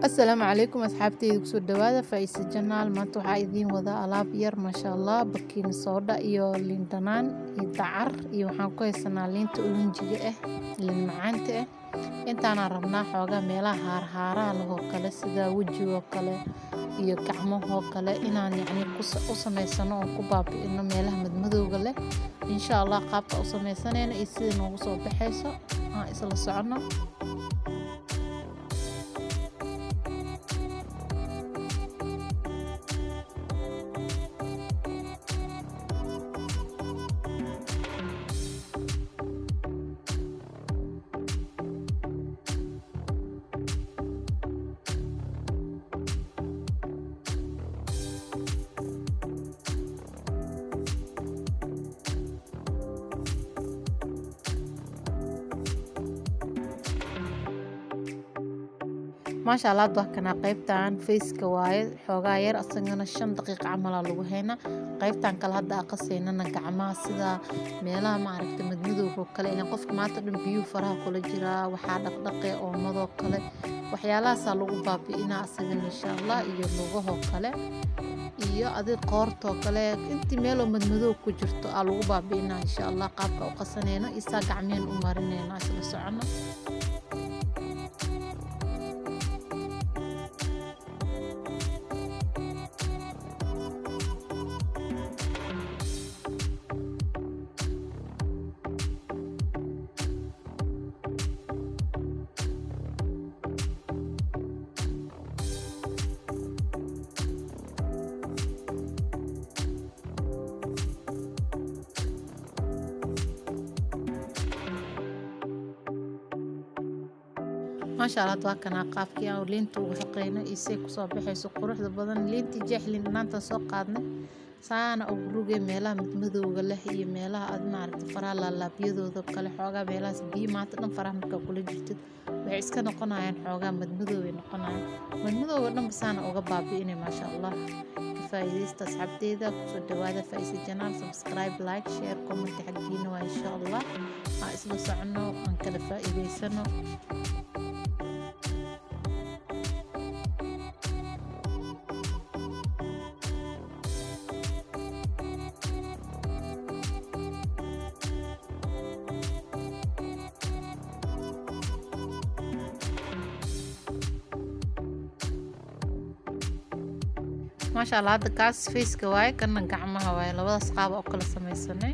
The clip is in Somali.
Asalaamu calaykum asxaabteyda kusoo dhawaada Faiza Janaal. Maanta waxaa idiin wadaa alaab yar maasha Allah, bakiin sooda iyo liin dhanaan iyo dacar iyo waxaan ku haysanaa liinta ulinjiga ah, liin macaanta ah. Intaana rabnaa xoogaa meelaha haarhaaraha leh oo kale sida wajiga oo kale iyo gacmahoo kale inaan u samaysano oo ku baabi'ino meelaha madmadowga leh. Insha Allah qaabka u samaysanayna iyo sida noogu soo baxayso aan isla socono. maasha Allah waa kana qaybtan faceka waaye xoogaa yar asagana 5 daqiiqo camal lagu hayna. Qaybtan kale hadda aqasaynana gacmaha sida meelaha ma aragtay madmadowga kale in qofka maanta dhan biyo faraha kula jira waxa dhaqdhaqay oo mado kale waxyaalahaas lagu baabi'ina asagana insha Allah iyo lugaha kale iyo adig qoorto kale intii meel oo madmadow ku jirto lagu baabi'ina insha Allah qaabka u qasanayna isa gacmeen u marinayna isla socono. maasha Allah waa kana qaabkii aan liinta ugu shaqeynay isay ku soo baxayso quruxda badan. liinta jeexlin dhanaanta soo qaadnay saana ugu rugay meelaha madmadowga leh iyo meelaha aad ma aragtay faraha laalaabiyadooda kale xoogaa meelahaas biyo maanta dhan faraha marka kula jirtid waxay iska noqonayaan xoogaa madmadow ay noqonayaan. madmadowga dhan saana uga baabi'inay maasha Allah. faa'iideysta asxaabteyda kusoo dhawaada Faiza Janaal. Subscribe, like, share, comment xaqiina waa insha Allah aan isla socono aan kala faa'iideysano. maasha Allah hadda kaas faceka waaye kana gacmaha waaye labadaas qaab oo kala samaysanay.